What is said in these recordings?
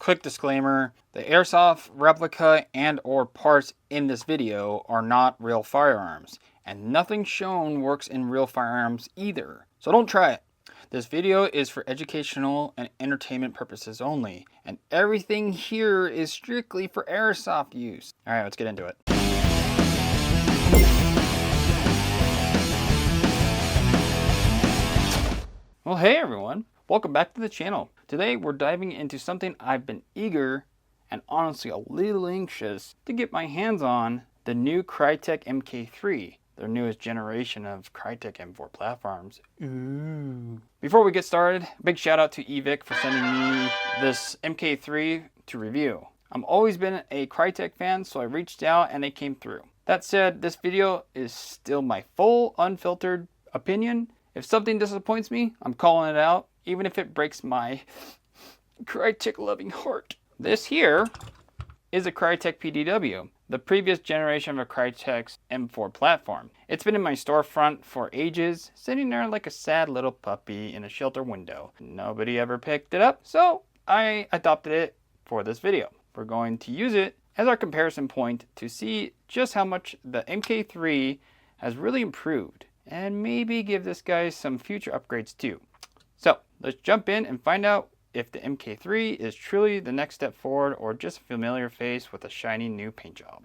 Quick disclaimer, the airsoft replica and or parts in this video are not real firearms, and nothing shown works in real firearms either, so don't try it. This video is for educational and entertainment purposes only, and everything here is strictly for airsoft use. Alright, let's get into it. Well, hey everyone, welcome back to the channel. Today we're diving into something I've been eager and honestly a little anxious to get my hands on, the new Krytac MK3, their newest generation of Krytac M4 platforms. Ooh. Before we get started, a big shout out to Evic for sending me this MK3 to review. I've always been a Krytac fan, so I reached out and they came through. That said, this video is still my full unfiltered opinion. If something disappoints me, I'm calling it out, even if it breaks my Krytac loving heart. This here is a Krytac PDW, the previous generation of a Krytac's M4 platform. It's been in my storefront for ages, sitting there like a sad little puppy in a shelter window. Nobody ever picked it up, so I adopted it for this video. We're going to use it as our comparison point to see just how much the MK3 has really improved, and maybe give this guy some future upgrades too. So let's jump in and find out if the MK3 is truly the next step forward or just a familiar face with a shiny new paint job.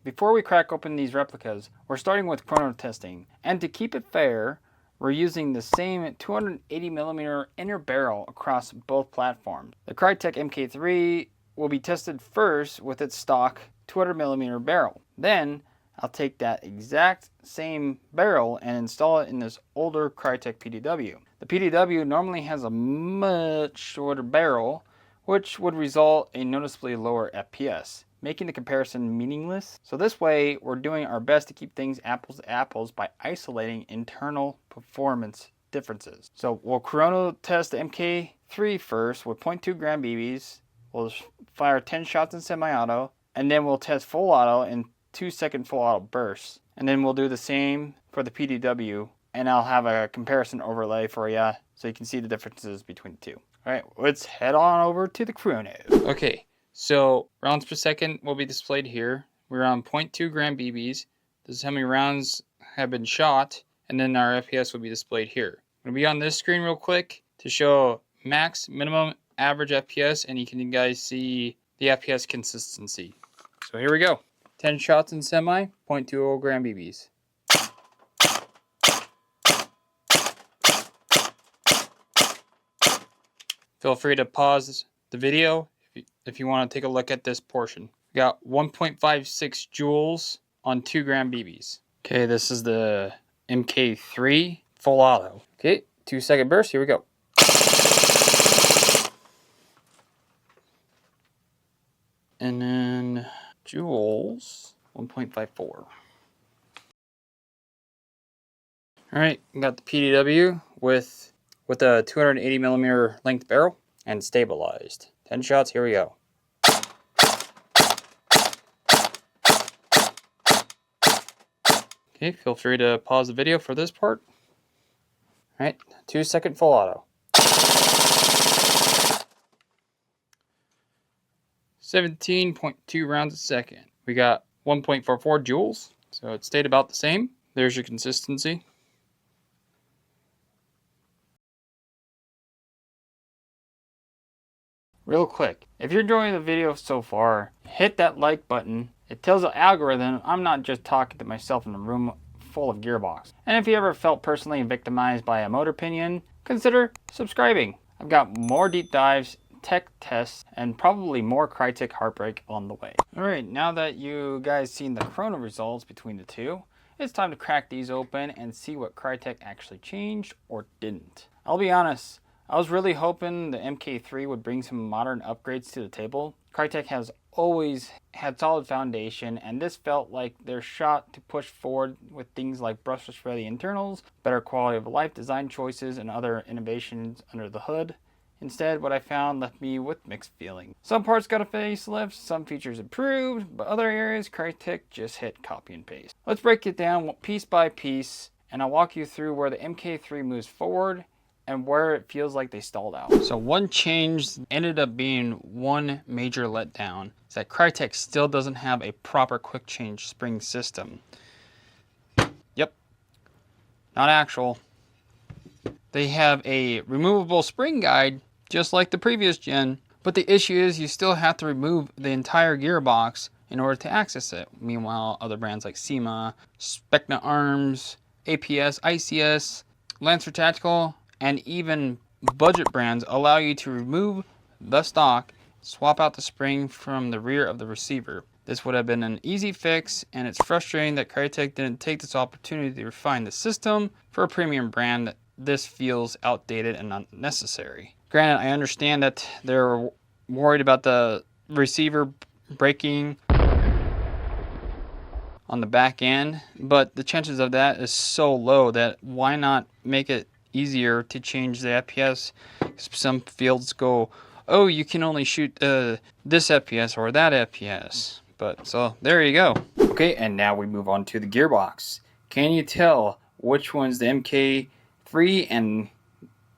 Before we crack open these replicas, we're starting with chrono testing, and to keep it fair, we're using the same 280mm inner barrel across both platforms. The Krytac MK3 will be tested first with its stock 200mm barrel. Then I'll take that exact same barrel and install it in this older Krytac PDW. The PDW normally has a much shorter barrel, which would result in noticeably lower FPS, making the comparison meaningless. So this way, we're doing our best to keep things apples to apples by isolating internal performance differences. So we'll chrono test the MK3 first with 0.2 gram BBs. We'll fire 10 shots in semi-auto, and then we'll test full auto in 2-second full auto bursts, and then we'll do the same for the PDW, and I'll have a comparison overlay for you so you can see the differences between the two. Alright, let's head on over to the chrono. Okay, so rounds per second will be displayed here. We're on 0.2 gram BBs. This is how many rounds have been shot, and then our FPS will be displayed here. I'm going to be on this screen real quick to show max, minimum, average FPS, and you can guys see the FPS consistency. So here we go. 10 shots in semi, 0.20 gram BBs. Feel free to pause the video if you want to take a look at this portion. We got 1.56 joules on 2 gram BBs. Okay, this is the MK3 full auto. Okay, 2-second burst, here we go. And then joules, 1.54. Alright, we got the PDW with a 280mm length barrel and stabilized. 10 shots, here we go. Okay, feel free to pause the video for this part. Alright, 2-second full auto. 17.2 rounds a second. We got 1.44 joules, so it stayed about the same. There's your consistency. Real quick, if you're enjoying the video so far, hit that like button. It tells the algorithm I'm not just talking to myself in a room full of gearboxes. And if you ever felt personally victimized by a motor opinion, consider subscribing. I've got more deep dives, tech tests, and probably more Krytac heartbreak on the way. Alright, now that you guys seen the chrono results between the two, it's time to crack these open and see what Krytac actually changed or didn't. I'll be honest, I was really hoping the MK3 would bring some modern upgrades to the table. Krytac has always had solid foundation, and this felt like their shot to push forward with things like brushless for the internals, better quality of life design choices, and other innovations under the hood. Instead, what I found left me with mixed feelings. Some parts got a facelift, some features improved, but other areas Krytac just hit copy and paste. Let's break it down piece by piece, and I'll walk you through where the MK3 moves forward and where it feels like they stalled out. So one change ended up being one major letdown, is that Krytac still doesn't have a proper quick change spring system. Yep, not actual. They have a removable spring guide, just like the previous gen, but the issue is you still have to remove the entire gearbox in order to access it. Meanwhile, other brands like SEMA, Specna Arms, APS, ICS, Lancer Tactical, and even budget brands allow you to remove the stock, swap out the spring from the rear of the receiver. This would have been an easy fix, and it's frustrating that Krytac didn't take this opportunity to refine the system. For a premium brand, this feels outdated and unnecessary. Granted, I understand that they're worried about the receiver breaking on the back end, but the chances of that is so low that why not make it easier to change the FPS? Some fields go, oh, you can only shoot this FPS or that FPS. But so there you go. Okay, and now we move on to the gearbox. Can you tell which one's the MK3 and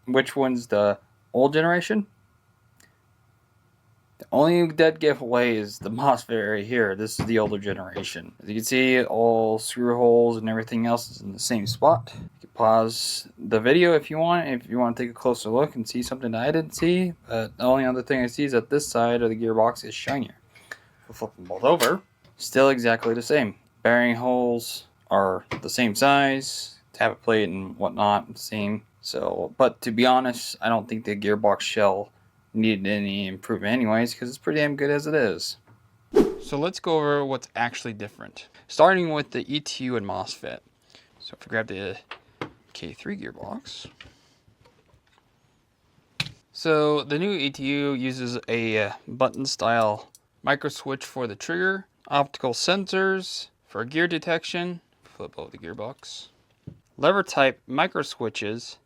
which one's the old generation? The only dead giveaway is the MOSFET right here. This is the older generation. As you can see, all screw holes and everything else is in the same spot. You can pause the video if you want to take a closer look and see something that I didn't see. But the only other thing I see is that this side of the gearbox is shinier. We'll flip them both over. Still exactly the same. Bearing holes are the same size. Tappet plate and whatnot, same. So, but to be honest, I don't think the gearbox shell needed any improvement anyways, because it's pretty damn good as it is. So let's go over what's actually different, starting with the ETU and MOSFET. So if we grab the K3 gearbox, so the new ETU uses a button style micro switch for the trigger, optical sensors for gear detection, flip over the gearbox, lever type micro switches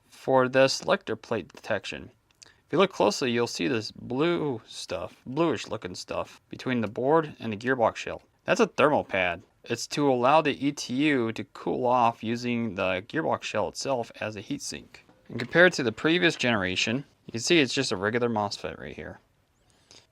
for the selector plate detection. If you look closely, you'll see this blue stuff, bluish looking stuff between the board and the gearbox shell. That's a thermal pad. It's to allow the ETU to cool off using the gearbox shell itself as a heatsink. And compared to the previous generation, you can see it's just a regular MOSFET right here.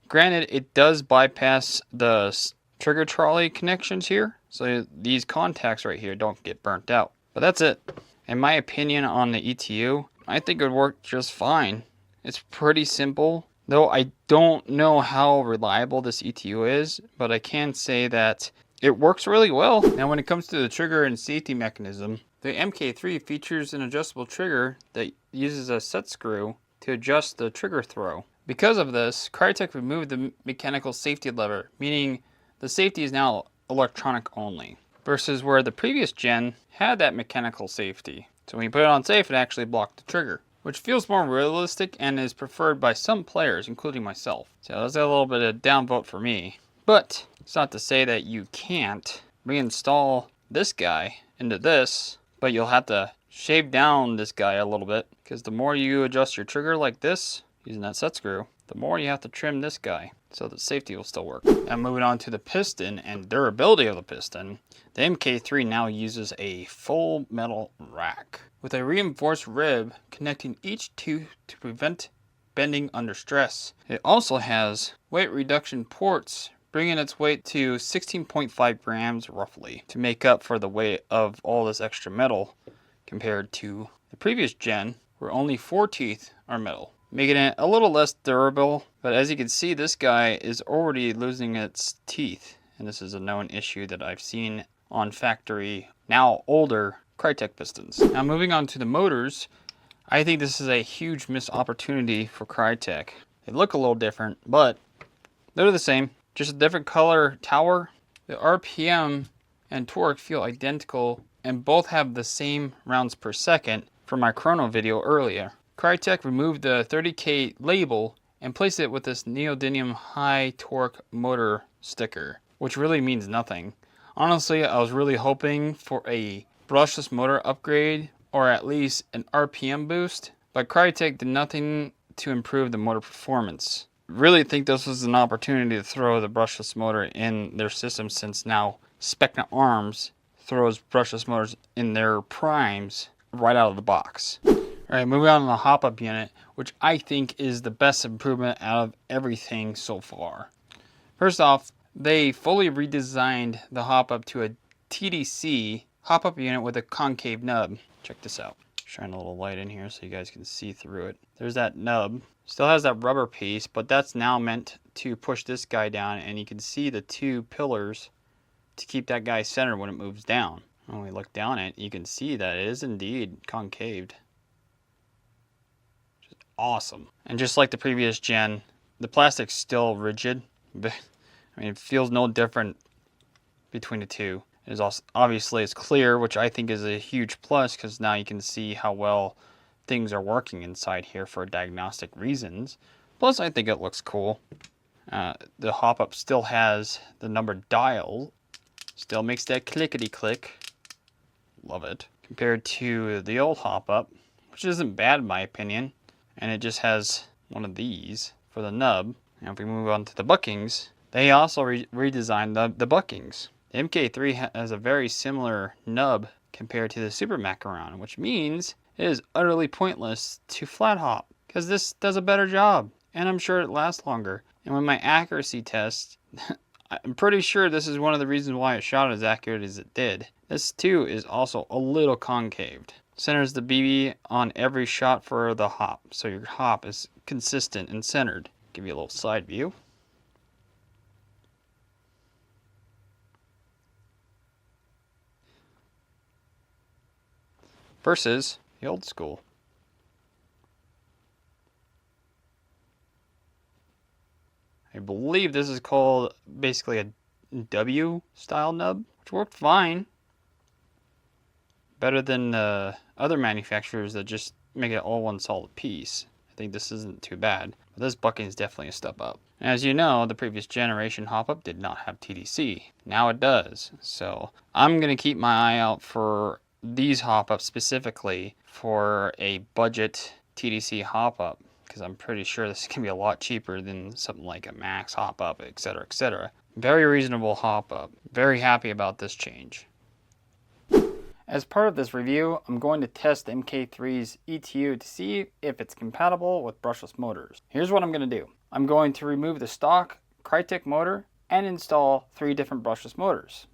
Granted, it does bypass the trigger trolley connections here, so these contacts right here don't get burnt out. But that's it. In my opinion on the ETU, I think it would work just fine. It's pretty simple, though I don't know how reliable this ETU is, but I can say that it works really well. Now when it comes to the trigger and safety mechanism, the MK3 features an adjustable trigger that uses a set screw to adjust the trigger throw. Because of this, Krytac removed the mechanical safety lever, meaning the safety is now electronic only, versus where the previous gen had that mechanical safety. So when you put it on safe, it actually blocked the trigger, which feels more realistic and is preferred by some players, including myself. So that's a little bit of downvote for me. But it's not to say that you can't reinstall this guy into this, but you'll have to shave down this guy a little bit, because the more you adjust your trigger like this, using that set screw, the more you have to trim this guy, so the safety will still work. Now moving on to the piston and durability of the piston, the MK3 now uses a full metal rack with a reinforced rib connecting each tooth to prevent bending under stress. It also has weight reduction ports, bringing its weight to 16.5 grams roughly to make up for the weight of all this extra metal compared to the previous gen where only 4 teeth are metal, making it a little less durable. But as you can see, this guy is already losing its teeth, and this is a known issue that I've seen on factory, now older, Krytac pistons. Now moving on to the motors, I think this is a huge missed opportunity for Krytac. They look a little different, but they're the same, just a different color tower. The RPM and torque feel identical, and both have the same rounds per second from my chrono video earlier. Krytac removed the 30K label and placed it with this neodymium high torque motor sticker, which really means nothing. Honestly, I was really hoping for a brushless motor upgrade or at least an RPM boost, but Krytac did nothing to improve the motor performance. Really think this was an opportunity to throw the brushless motor in their system, since now Specna Arms throws brushless motors in their primes right out of the box. Alright, moving on to the hop-up unit, which I think is the best improvement out of everything so far. First off, they fully redesigned the hop-up to a TDC hop-up unit with a concave nub. Check this out. Shine a little light in here so you guys can see through it. There's that nub. Still has that rubber piece, but that's now meant to push this guy down, and you can see the two pillars to keep that guy centered when it moves down. When we look down it, you can see that it is indeed concaved. Awesome. And just like the previous gen, the plastic's still rigid, but I mean, it feels no different between the two. It is also, obviously it's clear, which I think is a huge plus, because now you can see how well things are working inside here for diagnostic reasons. Plus, I think it looks cool. The hop-up still has the numbered dial, still makes that clickety click. Love it. Compared to the old hop-up, which isn't bad in my opinion. And it just has one of these for the nub. Now if we move on to the buckings, they also redesigned the buckings. The MK3 has a very similar nub compared to the Super Macaron, which means it is utterly pointless to flat hop, because this does a better job, and I'm sure it lasts longer. And with my accuracy test, I'm pretty sure this is one of the reasons why it shot as accurate as it did. This too is also a little concaved. Centers the BB on every shot for the hop, so your hop is consistent and centered. Give you a little side view. Versus the old school. I believe this is called basically a W style nub, which worked fine. Better than other manufacturers that just make it all one solid piece. I think this isn't too bad, but this bucking is definitely a step up. As you know, the previous generation hop-up did not have TDC. Now it does. So I'm going to keep my eye out for these hop-ups specifically for a budget TDC hop-up, because I'm pretty sure this can be a lot cheaper than something like a Max hop-up, etc., etc. Very reasonable hop-up. Very happy about this change. As part of this review, I'm going to test the MK3's ETU to see if it's compatible with brushless motors. Here's what I'm going to do. I'm going to remove the stock Krytac motor and install 3 different brushless motors.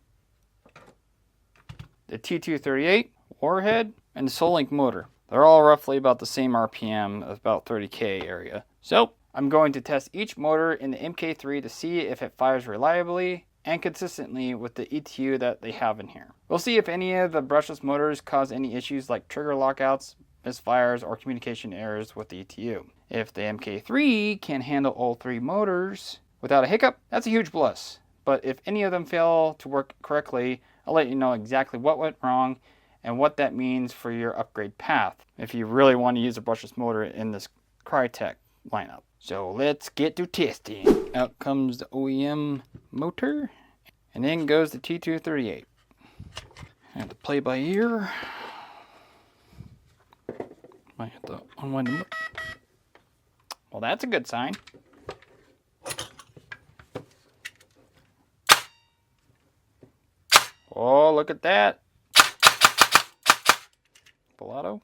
The T238, Warhead, and the Solink motor. They're all roughly about the same RPM of about 30K area. So I'm going to test each motor in the MK3 to see if it fires reliably and consistently with the ETU that they have in here. We'll see if any of the brushless motors cause any issues like trigger lockouts, misfires, or communication errors with the ETU. If the MK3 can handle all 3 motors without a hiccup, that's a huge plus. But if any of them fail to work correctly, I'll let you know exactly what went wrong and what that means for your upgrade path if you really want to use a brushless motor in this Krytac lineup. So let's get to testing. Out comes the OEM motor, and then goes the T238. I have to play by ear. Might have to unwind the. Well, that's a good sign. Oh, look at that. Pilato.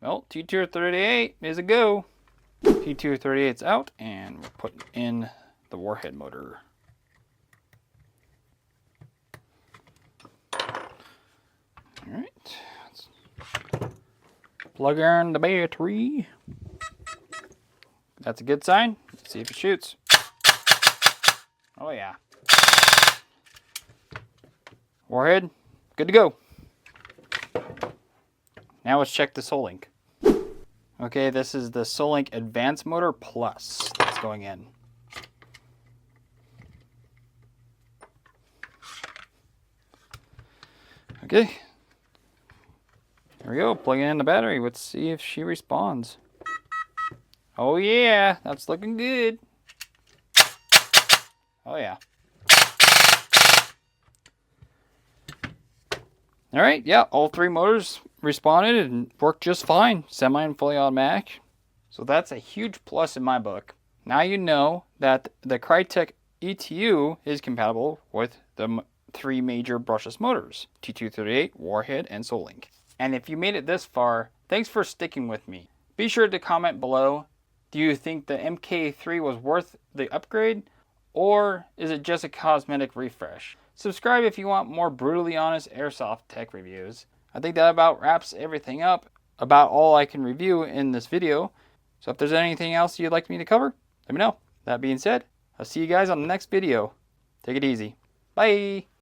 Well, T238 is a go. T238's out, and we're putting in the Warhead motor. Alright. Plug in the battery. That's a good sign. Let's see if it shoots. Oh yeah. Warhead, good to go. Now let's check the Solink. Okay, this is the Solink Advanced Motor Plus that's going in. Okay. There we go, plugging in the battery. Let's see if she responds. Oh yeah, that's looking good. Oh yeah. Alright, yeah, all 3 motors responded and worked just fine. Semi and fully automatic. So that's a huge plus in my book. Now you know that the Krytac ETU is compatible with the three major brushless motors, T238, Warhead, and Solink. And if you made it this far, thanks for sticking with me. Be sure to comment below, do you think the MK3 was worth the upgrade, or is it just a cosmetic refresh? Subscribe if you want more brutally honest airsoft tech reviews. I think that about wraps everything up, about all I can review in this video. So if there's anything else you'd like me to cover, let me know. That being said, I'll see you guys on the next video. Take it easy. Bye!